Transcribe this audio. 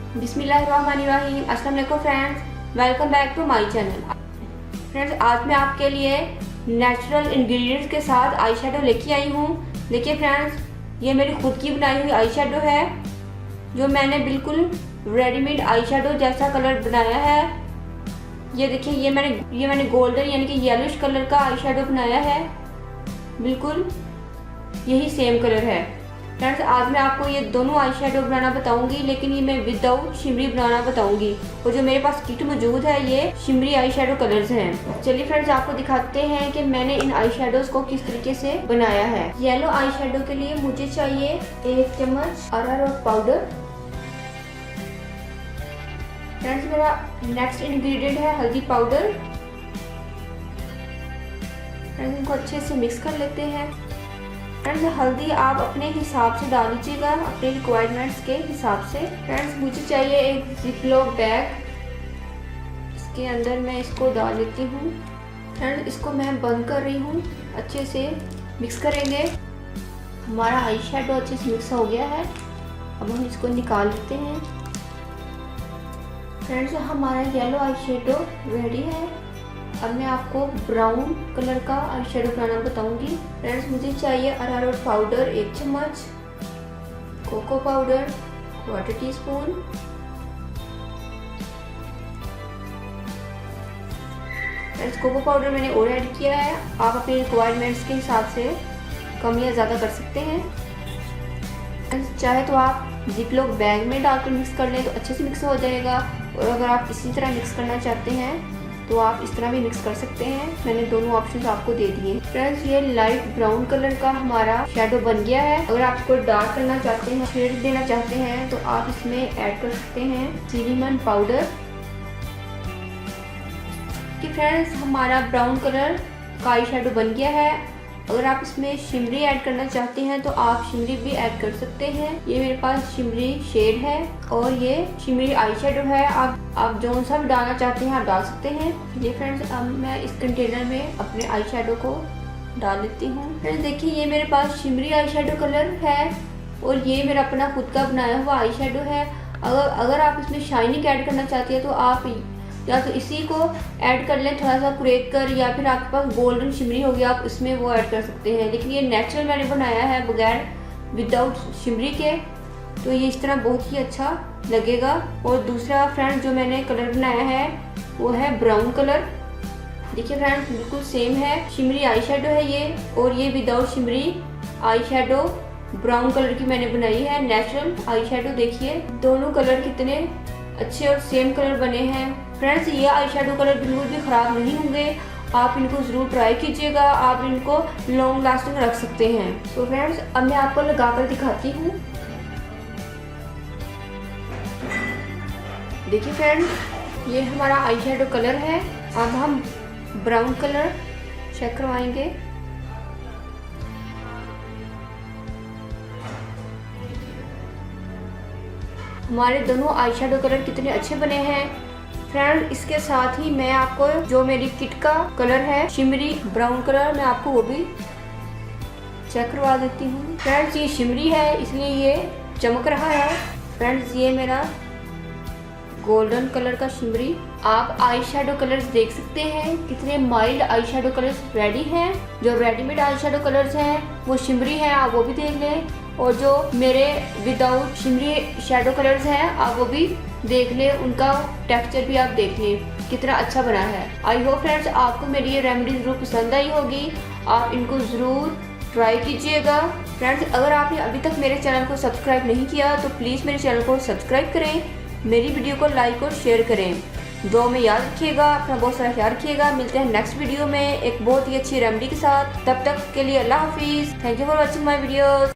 बिस्मिल्लाहिर्रहमानिर्रहीम। अस्सलाम वालेकुम friends, welcome back to my channel. Friends, आज मैं आपके लिए नेचुरल इंग्रेडिएंट्स के साथ आई शेडो लेके आई हूँ। देखिए फ्रेंड्स, ये मेरी खुद की बनाई हुई आई शेडो है, जो मैंने बिल्कुल रेडीमेड आई शेडो जैसा कलर बनाया है। ये देखिए, ये मैंने गोल्डन यानी कि येलोइश कलर का आई शेडो बनाया है। बिल्कुल यही सेम कलर है। फ्रेंड्स, आज मैं आपको ये दोनों आई शेडो बनाना बताऊंगी, लेकिन ये मैं विदाउट शिमरी बनाना बताऊंगी। और जो मेरे पास किट मौजूद है, ये शिमरी आई शेडो कलर्स हैं। चलिए फ्रेंड्स, आपको दिखाते हैं कि मैंने इन आई शेडोज को किस तरीके से बनाया है। येलो आई शेडो के लिए मुझे चाहिए 1 चम्मच अरारोट पाउडर। फ्रेंड्स, मेरा नेक्स्ट इंग्रेडिएंट है हल्दी पाउडर। फ्रेंड्स, इनको अच्छे से मिक्स कर लेते हैं। फ्रेंड्स, हल्दी आप अपने हिसाब से डाल लीजिएगा, अपने रिक्वायरमेंट्स के हिसाब से। फ्रेंड्स, मुझे चाहिए एक जिपलॉक बैग, इसके अंदर मैं इसको डाल लेती हूँ। फ्रेंड्स, इसको मैं बंद कर रही हूँ। अच्छे से मिक्स करेंगे। हमारा आई शेडो अच्छे से मिक्स हो गया है। अब हम इसको निकाल लेते हैं। फ्रेंड्स, हमारा येलो आई शेडो रेडी है। अब मैं आपको ब्राउन कलर का आई शेडो बनाना बताऊंगी। फ्रेंड्स, मुझे चाहिए अरारोट पाउडर 1 चम्मच, cocoa powder 1/4 teaspoon, friends cocoa powder मैंने और ऐड किया है। आप अपने रिक्वायरमेंट्स के हिसाब से कम या ज़्यादा कर सकते हैं। फ्रेंड्स, चाहे तो आप जिपलॉक बैग में डालकर मिक्स कर लें तो अच्छे से मिक्स हो जाएगा, और अगर आप इसी तरह मिक्स करना चाहते हैं तो आप इस तरह भी मिक्स कर सकते हैं। मैंने दोनों ऑप्शंस आपको दे दिए। फ्रेंड्स, ये लाइट ब्राउन कलर का हमारा शेडो बन गया है। अगर आप इसको डार्क करना चाहते हैं, शेड देना चाहते हैं, तो आप इसमें ऐड कर सकते हैं सिनेमन पाउडर। कि फ्रेंड्स, हमारा ब्राउन कलर का आई शेडो बन गया है। अगर आप इसमें शिमरी ऐड करना चाहते हैं तो आप शिमरी भी ऐड कर सकते हैं। ये मेरे पास शिमरी शेड है और ये शिमरी आई शेडो है। आप जो सा भी डालना चाहते हैं आप डाल सकते हैं। ये फ्रेंड्स, अब मैं इस कंटेनर में अपने आई शेडो को डाल लेती हूँ। फ्रेंड्स, देखिए, ये मेरे पास शिमरी आई शेडो कलर है और ये मेरा अपना खुद का बनाया हुआ आई शेडो है। अगर आप इसमें शाइनिंग ऐड करना चाहते हैं तो आप या तो इसी को ऐड कर लें, थोड़ा सा कुरेद कर, या फिर आपके पास गोल्डन शिमरी हो गया, आप इसमें वो ऐड कर सकते हैं। लेकिन ये नेचुरल मैंने बनाया है बगैर विदाउट शिमरी के, तो ये इस तरह बहुत ही अच्छा लगेगा। और दूसरा फ्रेंड्स, जो मैंने कलर बनाया है वो है ब्राउन कलर। देखिए फ्रेंड्स, बिल्कुल सेम है। शिमरी आई शेडो है ये, और ये without shimmery eye shadow brown colour की मैंने बनाई है, नेचुरल आई शेडो। देखिए दोनों कलर कितने अच्छे और सेम कलर बने हैं। फ्रेंड्स, ये आई शेडो कलर बिल्कुल भी ख़राब नहीं होंगे। आप इनको ज़रूर ट्राई कीजिएगा, आप इनको लॉन्ग लास्टिंग रख सकते हैं। तो फ्रेंड्स, अब मैं आपको लगाकर दिखाती हूँ। देखिए फ्रेंड्स, ये हमारा आई शेडो कलर है। अब हम ब्राउन कलर चेक करवाएंगे। हमारे दोनों आई शेडो कलर कितने अच्छे बने हैं। फ्रेंड, इसके साथ ही मैं आपको जो मेरी किट का कलर है शिमरी ब्राउन कलर, मैं आपको वो भी चेक करवा देती हूँ। फ्रेंड्स, ये शिमरी है इसलिए ये चमक रहा है। फ्रेंड्स, ये मेरा गोल्डन कलर का शिमरी। आप आई शेडो कलर्स देख सकते हैं कितने mild eye shadow colours ready हैं। जो रेडीमेड आई शेडो कलर्स हैं वो शिमरी हैं, आप वो भी देख लें। और जो मेरे विदाउट शिमरी शेडो कलर्स हैं आप वो भी देख लें, उनका टेक्सचर भी आप देख लें कितना अच्छा बना है। आई होप फ्रेंड्स, आपको मेरी ये रेमेडी ज़रूर पसंद आई होगी। आप इनको ज़रूर ट्राई कीजिएगा। फ्रेंड्स, अगर आपने अभी तक मेरे चैनल को सब्सक्राइब नहीं किया तो प्लीज़ मेरे चैनल को सब्सक्राइब करें, मेरी वीडियो को लाइक और शेयर करें। दुआ में याद रखिएगा, अपना बहुत सारा ख्याल रखिएगा। मिलते हैं नेक्स्ट वीडियो में एक बहुत ही अच्छी रेमेडी के साथ। तब तक के लिए अल्लाह हाफिज़। Thank you for watching my videos.